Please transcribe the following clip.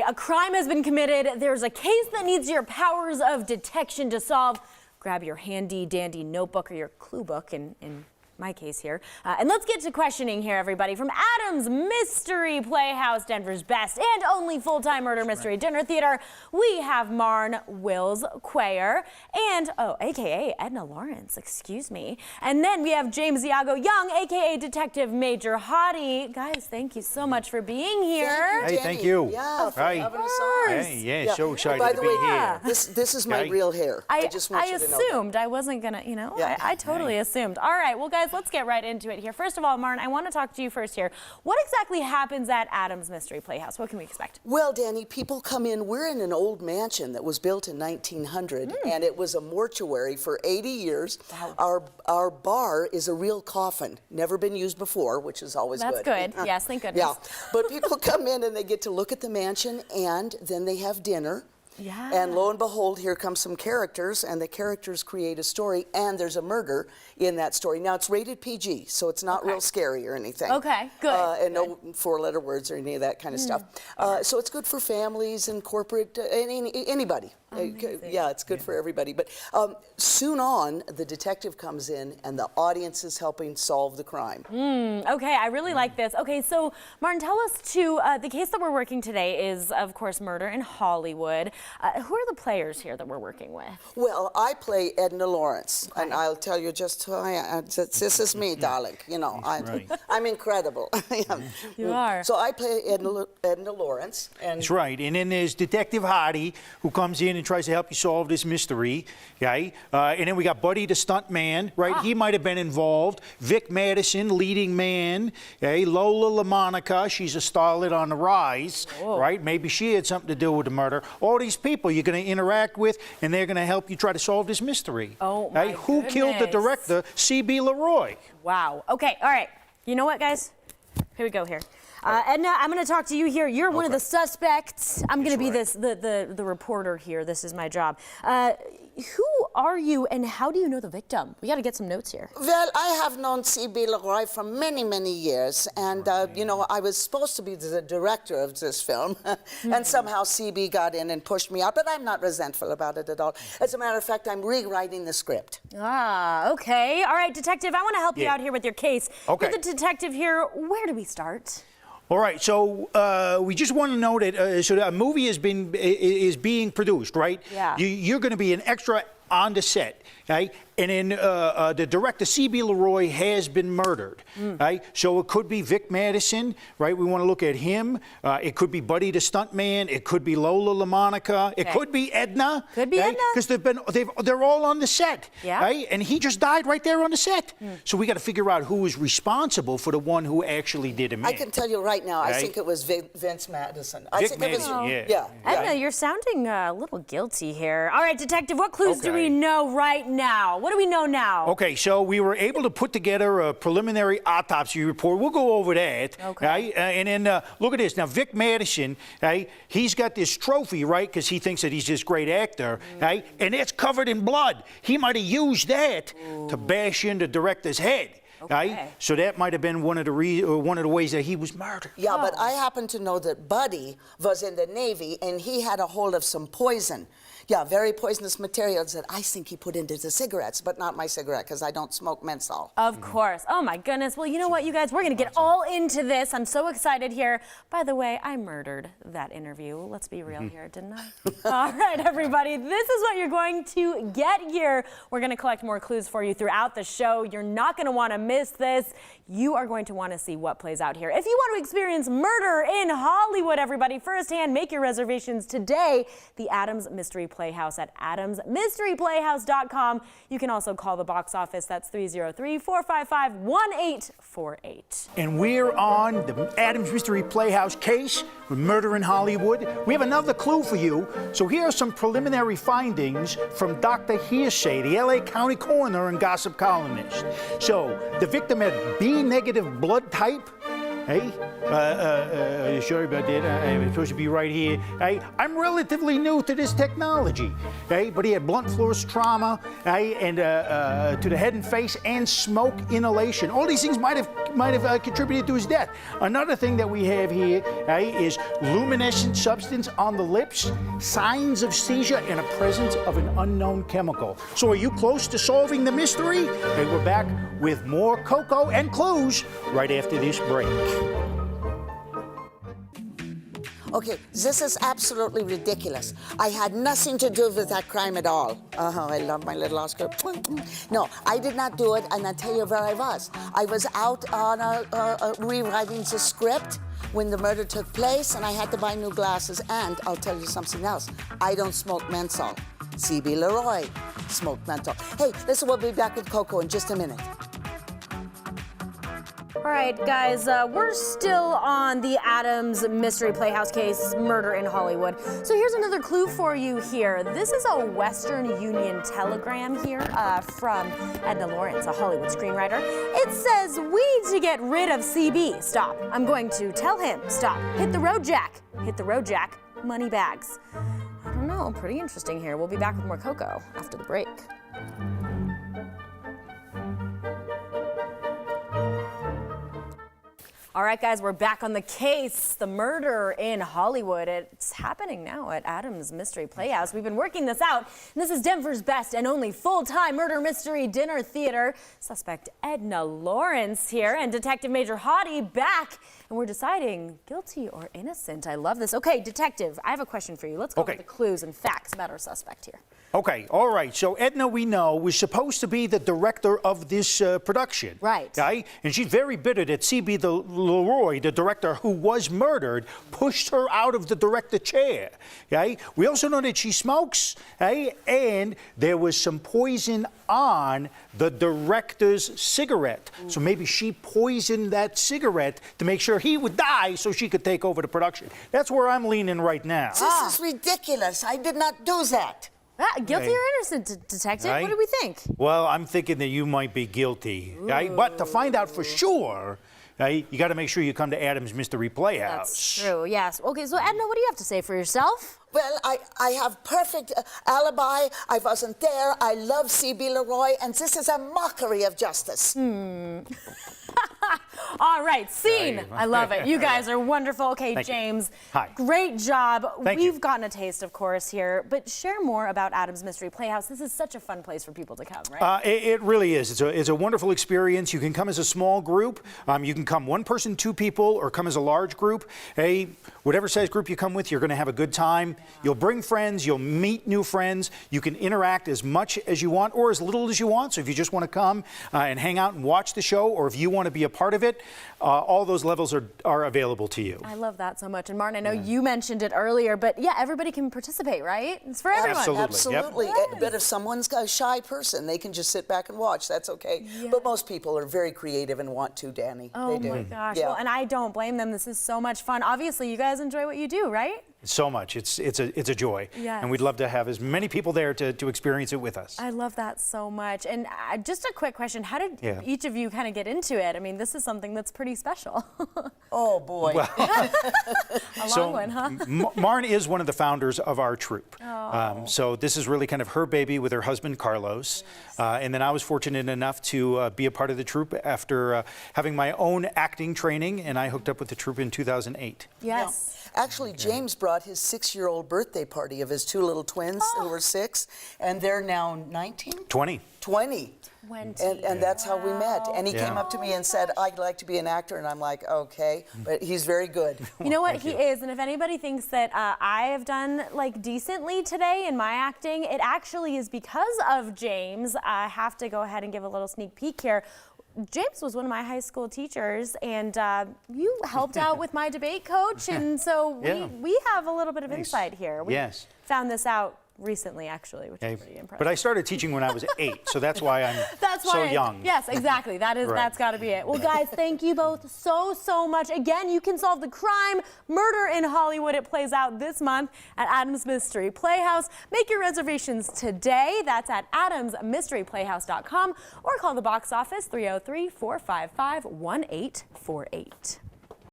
A crime has been committed. There's a case that needs your powers of detection to solve. Grab your handy-dandy notebook or your clue book in my case here. And let's get to questioning here, everybody. From Adams Mystery Playhouse, Denver's best and only full-time murder mystery dinner theater, we have Marn Wills Quayer and, a.k.a. Edna Lawrence, excuse me. And then we have James Iago Young, a.k.a. Detective Major Hottie. Guys, thank you so much for being here. Hey, thank you. Yeah, for having us on. Hey, yeah, so excited By to the be way, here. this is my real hair. I just want you to know assumed I wasn't gonna, you know, I totally assumed. All right, well, guys, let's get right into it here. First of all, Marn, I want to talk to you first here. What exactly happens at Adams Mystery Playhouse? What can we expect? Well, Danny, people come in. We're in an old mansion that was built in 1900, and it was a mortuary for 80 years. Wow. Our bar is a real coffin, never been used before, which is always good. That's good. Yes, thank goodness. Yeah, but people come in and they get to look at the mansion, and then they have dinner. Yeah. And lo and behold, here come some characters, and the characters create a story, and there's a murder in that story. Now, it's rated PG, so it's not real scary or anything. Okay, good. And no four-letter words or any of that kind of stuff. So it's good for families and corporate, anybody. Yeah, it's good for everybody. But soon on, the detective comes in, and the audience is helping solve the crime. Okay, I really like this. Okay, so Martin, tell us too, the case that we're working today is, of course, murder in Hollywood. Who are the players here that we're working with? Well, I play Edna Lawrence, and I'll tell you just who I am. This is me, darling. You know, I'm incredible. You are. So I play Edna Lawrence. And That's right. And then there's Detective Hottie, who comes in and tries to help you solve this mystery. Okay? And then we got Buddy the stunt man, right? He might have been involved. Vic Madison, leading man. Okay? Lola LaMonica, she's a starlet on the rise, right? Maybe she had something to do with the murder. All these people you're going to interact with, and they're going to help you try to solve this mystery. Oh, my Who killed the director, C.B. Leroy? Wow. Okay, all right. You know what, guys? Here we go here. Edna, I'm going to talk to you here. You're one of the suspects. I'm going to be the reporter here. This is my job. Who are you, and how do you know the victim? We got to get some notes here. Well, I have known C.B. Leroy for many, many years, and you know, I was supposed to be the director of this film, and somehow C.B. got in and pushed me out, but I'm not resentful about it at all. As a matter of fact, I'm rewriting the script. Ah, okay. All right, detective, I want to help you out here with your case. Okay. You're the detective here. Where do we start? All right, so we just want to know that so a movie is being produced, right? Yeah. You're going to be an extra on the set, okay? And then the director, C.B. Leroy, has been murdered, right? So it could be Vic Madison, right? We want to look at him. It could be Buddy the stuntman. It could be Lola LaMonica. It could be Edna. Could be Edna. Because they're all on the set, right? And he just died right there on the set. So we got to figure out who is responsible for the one who actually did him. I can tell you right now, I think it was Vince Madison. Vic Madison, yeah. Edna, you're sounding a little guilty here. All right, detective, what clues do we know right now? What do we know now? Okay, so we were able to put together a preliminary autopsy report. We'll go over that. Okay. And then look at this. Now, Vic Madison, he's got this trophy, right, because he thinks that he's this great actor, and it's covered in blood. He might have used that to bash in the director's head. Okay. So that might have been one of the ways that he was murdered. Yeah, but I happen to know that Buddy was in the Navy, and he had a hold of some poison. Yeah, very poisonous materials that I think he put into the cigarettes, but not my cigarette, because I don't smoke menthol. Of course. Oh, my goodness. Well, you know what, you guys? We're going to get all into this. I'm so excited here. By the way, I murdered that interview. Let's be real here, didn't I? All right, everybody. This is what you're going to get here. We're going to collect more clues for you throughout the show. You're not going to want to miss this. You are going to want to see what plays out here. If you want to experience murder in Hollywood, everybody, firsthand, make your reservations today. The Adams Mystery Playhouse at adamsmysteryplayhouse.com. You can also call the box office. That's 303-455-1848. And we're on the Adams Mystery Playhouse case with Murder in Hollywood. We have another clue for you. So here are some preliminary findings from Dr. Hearsay, the LA County coroner and gossip columnist. So the victim had B-negative blood type. Hey, sorry about that. I'm supposed to be right here. Hey, I'm relatively new to this technology. Hey, but he had blunt force trauma, hey, and to the head and face, and smoke inhalation. All these things might have might have contributed to his death. Another thing that we have here is luminescent substance on the lips, signs of seizure, and a presence of an unknown chemical. So are you close to solving the mystery? Hey, we're back with more Coco and clues right after this break. Okay, this is absolutely ridiculous. I had nothing to do with that crime at all. I love my little Oscar. No, I did not do it, and I'll tell you where I was. I was out on rewriting the script when the murder took place, and I had to buy new glasses. And I'll tell you something else. I don't smoke menthol. C.B. Leroy smoked menthol. Hey, listen, we'll be back with Coco in just a minute. All right, guys, we're still on the Adams Mystery Playhouse case, Murder in Hollywood. So here's another clue for you here. This is a Western Union telegram here from Edna Lawrence, a Hollywood screenwriter. It says, we need to get rid of CB. Stop. I'm going to tell him. Stop. Hit the road, Jack. Hit the road, Jack. Money bags. I don't know. Pretty interesting here. We'll be back with more Coco after the break. All right, guys, we're back on the case, the murder in Hollywood. It's happening now at Adams Mystery Playhouse. We've been working this out, and this is Denver's best and only full-time murder mystery dinner theater. Suspect Edna Lawrence here and Detective Major Hottie back, and we're deciding guilty or innocent. I love this. Okay, Detective, I have a question for you. Let's go over the clues and facts about our suspect here. Okay, all right. So Edna, we know, was supposed to be the director of this production. Right. Okay? And she's very bitter that C.B. Leroy, the director who was murdered, pushed her out of the director chair. Okay? We also know that she smokes, and there was some poison on the director's cigarette. So maybe she poisoned that cigarette to make sure he would die so she could take over the production. That's where I'm leaning right now. This is ridiculous. I did not do that. Guilty or innocent, Detective? Right? What do we think? Well, I'm thinking that you might be guilty. Right? But to find out for sure, you got to make sure you come to Adams Mystery Playhouse. That's true, yes. Okay, so Edna, what do you have to say for yourself? Well, I have perfect alibi. I wasn't there. I love C.B. Leroy, and this is a mockery of justice. All right, scene. I love it. You guys are wonderful. Okay, Thank James. You. Hi. Great job. Thank you. We've gotten a taste, of course, here, but share more about Adams Mystery Playhouse. This is such a fun place for people to come, right? It really is. It's a wonderful experience. You can come as a small group. You can come one person, two people, or come as a large group. Hey, whatever size group you come with, you're going to have a good time. You'll bring friends. You'll meet new friends. You can interact as much as you want or as little as you want. So if you just want to come and hang out and watch the show, or if you want to be a part of it, all those levels are available to you. I love that so much. And Martin, I know you mentioned it earlier, but yeah, everybody can participate, right? It's for everyone. Absolutely. Yep. But if someone's a shy person, they can just sit back and watch. That's okay. Yeah. But most people are very creative and want to, Danny. Oh they do. my gosh. Yeah. Well, and I don't blame them. This is so much fun. Obviously, you guys enjoy what you do, right? So much. It's a joy. Yes. And we'd love to have as many people there to experience it with us. I love that so much. And just a quick question, how did each of you kind of get into it? I mean, this is something that's pretty special. Oh, boy. Well, a long one, huh? Marn is one of the founders of our troupe. So this is really kind of her baby with her husband, Carlos. Yes. And then I was fortunate enough to be a part of the troupe after having my own acting training, and I hooked up with the troupe in 2008. Yes. Yeah. Actually, James brought his 6-year-old birthday party of his 2 little twins who were 6, and they're now 19? 20. 20. And that's how we met. And he came up to me and said, I'd like to be an actor. And I'm like, okay. But he's very good. You know what? He is. And if anybody thinks that I have done like decently today in my acting, it actually is because of James. I have to go ahead and give a little sneak peek here. James was one of my high school teachers, and you helped out with my debate coach. And so we have a little bit of insight here. We found this out recently, actually, which is pretty impressive. But I started teaching when I was 8, so that's why I'm so young. Yes, exactly. That's got to be it. Well, guys, thank you both so much. Again, you can solve the crime, Murder in Hollywood. It plays out this month at Adams Mystery Playhouse. Make your reservations today. That's at adamsmysteryplayhouse.com or call the box office 303-455-1848.